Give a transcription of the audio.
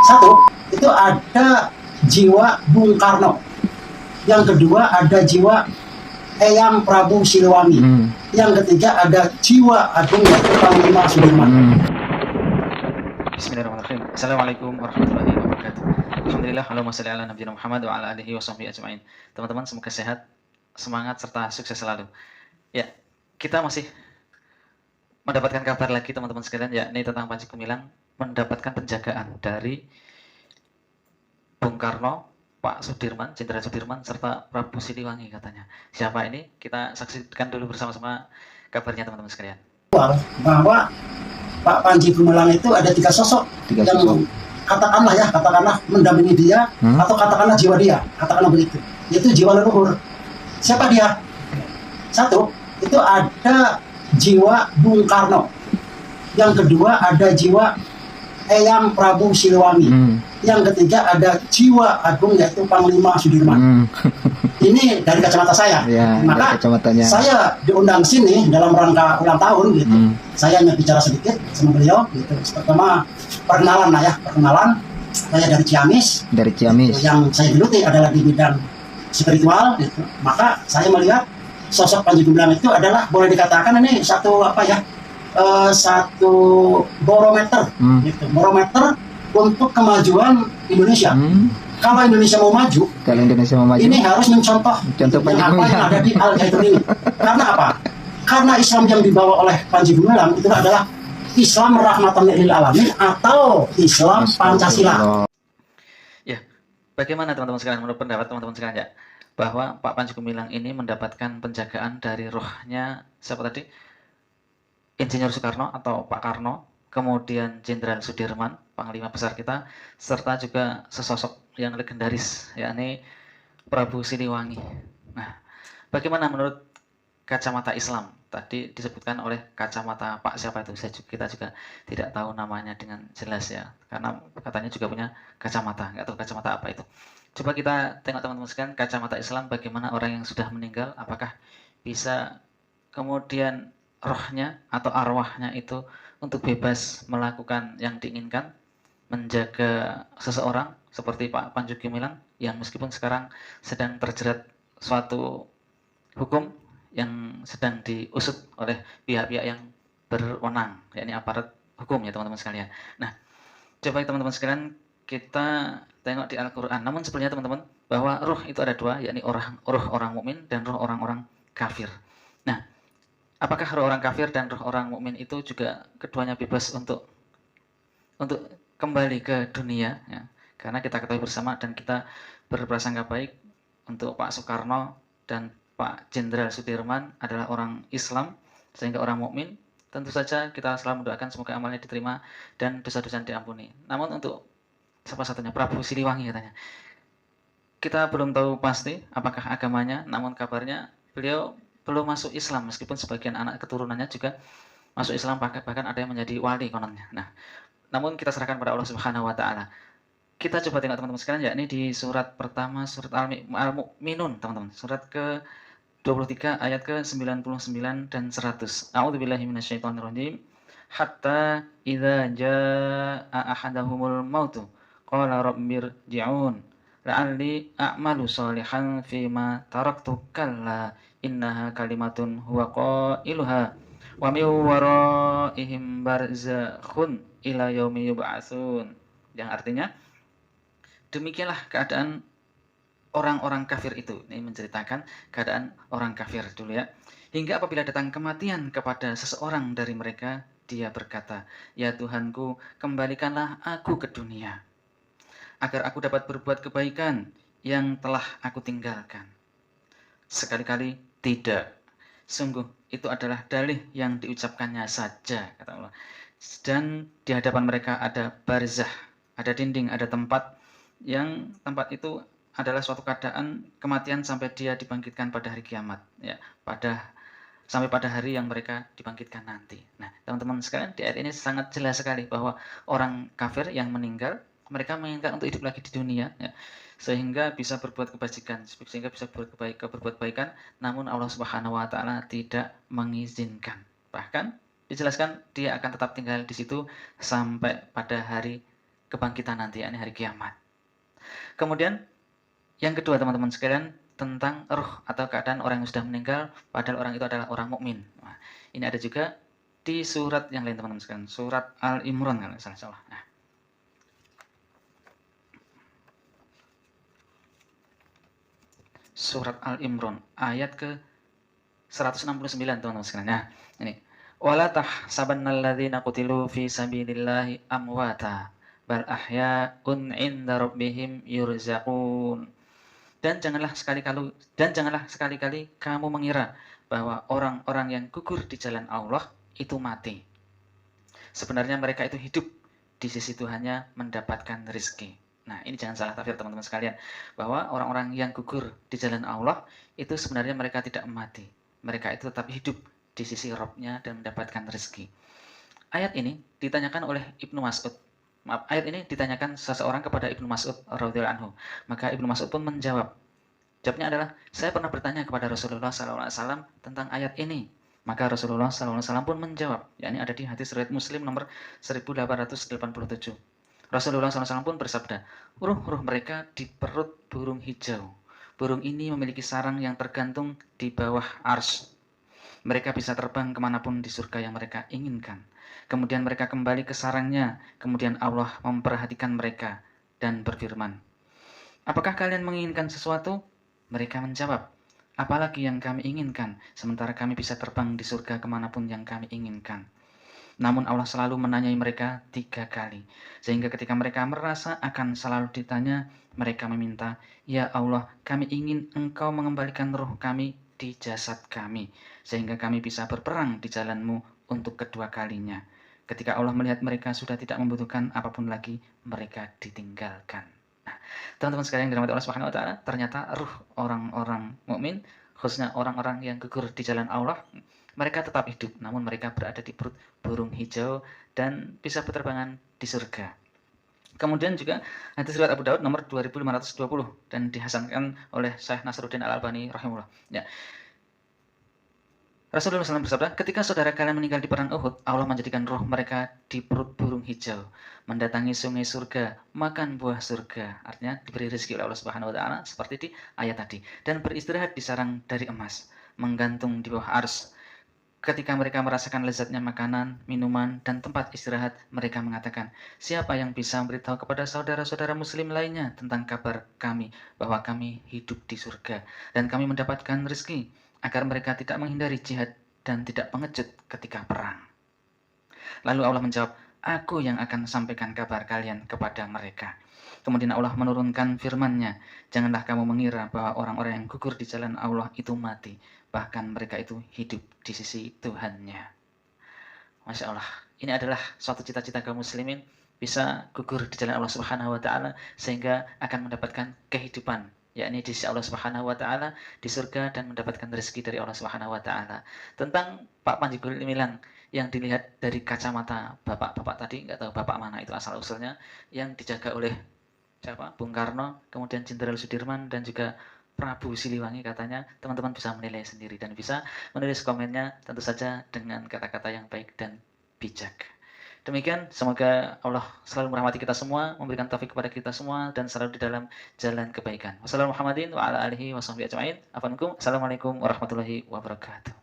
Satu, itu ada jiwa Bung Karno. Yang kedua ada jiwa Eyang Prabu Siliwangi. Yang ketiga ada jiwa Agung yaitu Panglima Sudirman. Bismillahirrahmanirrahim. Assalamualaikum warahmatullahi wabarakatuh. Alhamdulillah, Allahumma shalli ala nabiyina Muhammad wa ala alihi wa sahbihi ajma'in. Teman-teman semoga sehat, semangat serta sukses selalu. Ya, kita masih mendapatkan kabar lagi teman-teman sekalian, yakni tentang Panji Gumilang mendapatkan penjagaan dari Bung Karno, Pak Sudirman, Jenderal Sudirman, serta Prabu Siliwangi katanya. Siapa ini? Kita saksikan dulu bersama-sama kabarnya teman-teman sekalian. Bahwa Pak Panji Gumilang itu ada tiga sosok yang katakanlah mendampingi dia atau katakanlah jiwa dia, katakanlah begitu. Yaitu jiwa leluhur. Siapa dia? Satu, itu ada jiwa Bung Karno. Yang kedua ada jiwa Eyang Prabu Siliwangi. Yang ketiga ada jiwa Agung yaitu Panglima Sudirman. Ini dari kacamata saya. Ya, maka saya diundang sini dalam rangka ulang tahun gitu. Saya hanya bicara sedikit sama beliau gitu. Pertama perkenalan. Saya dari Ciamis. Yang saya geluti adalah di bidang spiritual gitu. Maka saya melihat sosok Panji Gumilang itu adalah boleh dikatakan ini satu satu barometer gitu. Barometer untuk kemajuan Indonesia. Kalau Indonesia mau maju, ini harus mencontoh yang ada di Al-Zaitun ini. Karena apa? Karena Islam yang dibawa oleh Panji Gumilang itu adalah Islam rahmatan lil alamin atau Islam Pancasila. Ya, bagaimana teman-teman sekalian, menurut pendapat teman-teman sekalian ya, bahwa Pak Panji Gumilang ini mendapatkan penjagaan dari rohnya siapa tadi? Insinyur Soekarno atau Pak Karno, kemudian Jenderal Sudirman, Panglima besar kita, serta juga sesosok yang legendaris, yakni Prabu Siliwangi. Nah, bagaimana menurut kacamata Islam? Tadi disebutkan oleh kacamata Pak siapa itu? Kita juga tidak tahu namanya dengan jelas ya, karena katanya juga punya kacamata, nggak tahu kacamata apa itu. Coba kita tengok teman-teman sekalian, kacamata Islam bagaimana orang yang sudah meninggal, apakah bisa kemudian rohnya atau arwahnya itu untuk bebas melakukan yang diinginkan, menjaga seseorang seperti Pak Panji Gumilang yang meskipun sekarang sedang terjerat suatu hukum yang sedang diusut oleh pihak-pihak yang berwenang, yakni aparat hukum ya teman-teman sekalian. Nah, coba teman-teman sekalian kita tengok di Al-Quran. Namun sebelumnya teman-teman, bahwa roh itu ada dua, yakni roh orang mukmin dan roh orang-orang kafir. Nah, apakah roh orang kafir dan roh orang mukmin itu juga keduanya bebas untuk kembali ke dunia ya? Karena kita ketahui bersama dan kita berprasangka baik untuk Pak Soekarno dan Pak Jenderal Sudirman adalah orang Islam, sehingga orang mukmin. Tentu saja kita selalu mendoakan semoga amalnya diterima dan dosa-dosa diampuni. Namun untuk siapa satunya, Prabu Siliwangi katanya, kita belum tahu pasti apakah agamanya, namun kabarnya beliau belum masuk Islam, meskipun sebagian anak keturunannya juga masuk Islam, bahkan ada yang menjadi wali kononnya. Nah, namun kita serahkan pada Allah Subhanahu wa taala. Kita coba tengok teman-teman sekalian, yakni di surat pertama, surat Al-Mu'minun, teman-teman. Surat ke-23 ayat ke-99 dan 100. A'udzubillahi minasyaitonirrajim. Hatta idza jaa ahadahumul mautu qala rabbirji'un la'alli a'malu shalihan fima taraktu kalla innaha kalimatun huwa qailuha wa min waraihim barzakhun ila yaumi yub'atsun. Yang artinya, demikianlah keadaan orang-orang kafir itu. Ini menceritakan keadaan orang kafir dulu ya. Hingga apabila datang kematian kepada seseorang dari mereka, dia berkata, "Ya Tuhanku, kembalikanlah aku ke dunia, agar aku dapat berbuat kebaikan yang telah aku tinggalkan." Sekali-kali tidak. Sungguh itu adalah dalih yang diucapkannya saja, kata Allah. Dan di hadapan mereka ada barzah, ada dinding, ada tempat, yang tempat itu adalah suatu keadaan kematian sampai dia dibangkitkan pada hari kiamat ya, sampai pada hari yang mereka dibangkitkan nanti. Nah, teman-teman sekalian, di ayat ini sangat jelas sekali bahwa orang kafir yang meninggal, mereka menginginkan untuk hidup lagi di dunia ya, sehingga bisa berbuat kebajikan, sehingga bisa berbuat kebaikan, namun Allah Subhanahu wa taala tidak mengizinkan. Bahkan dijelaskan dia akan tetap tinggal di situ sampai pada hari kebangkitan nanti, yakni hari kiamat. Kemudian yang kedua teman-teman sekalian, tentang ruh atau keadaan orang yang sudah meninggal padahal orang itu adalah orang mukmin. Nah, ini ada juga di surat yang lain teman-teman sekalian, surat Al-Imran kalau salah. Nah, surat Al-Imran ayat ke 169 teman-teman sekalian. Nah, ini wala tahsabannal ladzina qutilu fi sabilillahi amwata bal ahya'un 'inda rabbihim yurzaqun. Dan janganlah sekali-kali kamu mengira bahwa orang-orang yang gugur di jalan Allah itu mati. Sebenarnya mereka itu hidup di sisi Tuhannya mendapatkan rezeki. Nah, ini jangan salah tafsir teman-teman sekalian, bahwa orang-orang yang gugur di jalan Allah itu sebenarnya mereka tidak mati. Mereka itu tetap hidup di sisi Rabb-nya dan mendapatkan rezeki. Ayat ini ditanyakan oleh Ibnu Mas'ud. Ayat ini ditanyakan seseorang kepada Ibnu Mas'ud radhiyallahu anhu. Maka Ibnu Mas'ud pun menjawab. Jawabnya adalah, saya pernah bertanya kepada Rasulullah SAW tentang ayat ini. Maka Rasulullah SAW pun menjawab. Yakni ada di hadis riwayat Muslim nomor 1887. Rasulullah SAW pun bersabda, ruh-ruh mereka di perut burung hijau. Burung ini memiliki sarang yang tergantung di bawah arsy. Mereka bisa terbang kemanapun di surga yang mereka inginkan. Kemudian mereka kembali ke sarangnya. Kemudian Allah memperhatikan mereka dan berfirman, apakah kalian menginginkan sesuatu? Mereka menjawab, apalagi yang kami inginkan, sementara kami bisa terbang di surga kemanapun yang kami inginkan. Namun Allah selalu menanyai mereka 3 kali. Sehingga ketika mereka merasa akan selalu ditanya, mereka meminta, ya Allah, kami ingin Engkau mengembalikan ruh kami di jasad kami, sehingga kami bisa berperang di jalan-Mu untuk kedua kalinya. Ketika Allah melihat mereka sudah tidak membutuhkan apapun lagi, mereka ditinggalkan. Nah, teman-teman sekalian yang dirahmati Allah Subhanahu wa taala, ternyata ruh orang-orang mukmin, khususnya orang-orang yang gugur di jalan Allah, mereka tetap hidup, namun mereka berada di perut burung hijau dan bisa berterbangan di surga. Kemudian juga hadis riwayat Abu Daud nomor 2520 dan dihasankan oleh Syekh Nasruddin Al-Albani rahimahullah. Ya. Rasulullah SAW bersabda, ketika saudara kalian meninggal di perang Uhud, Allah menjadikan roh mereka di perut burung hijau, mendatangi sungai surga, makan buah surga. Artinya diberi rezeki oleh Allah Subhanahu wa taala seperti di ayat tadi, dan beristirahat di sarang dari emas, menggantung di bawah arsy. Ketika mereka merasakan lezatnya makanan, minuman, dan tempat istirahat, mereka mengatakan, siapa yang bisa memberitahu kepada saudara-saudara muslim lainnya tentang kabar kami, bahwa kami hidup di surga, dan kami mendapatkan rezeki, agar mereka tidak menghindari jihad dan tidak pengecut ketika perang. Lalu Allah menjawab, aku yang akan sampaikan kabar kalian kepada mereka. Kemudian Allah menurunkan firman-Nya, janganlah kamu mengira bahwa orang-orang yang gugur di jalan Allah itu mati, bahkan mereka itu hidup di sisi Tuhan-Nya. Masya Allah, ini adalah suatu cita-cita kaum muslimin, bisa gugur di jalan Allah Subhanahu wa taala sehingga akan mendapatkan kehidupan, yakni di sisi Allah Subhanahu wa taala di surga dan mendapatkan rezeki dari Allah Subhanahu wa taala. Tentang Pak Panji Gumilang yang dilihat dari kacamata bapak-bapak tadi, nggak tahu bapak mana itu asal usulnya, yang dijaga oleh siapa? Bung Karno, kemudian Jenderal Sudirman dan juga Prabu Siliwangi, katanya teman-teman bisa menilai sendiri dan bisa menulis komennya tentu saja dengan kata-kata yang baik dan bijak. Demikian, semoga Allah selalu merahmati kita semua, memberikan taufik kepada kita semua, dan selalu di dalam jalan kebaikan. Wassalamualaikum warahmatullahi wabarakatuh.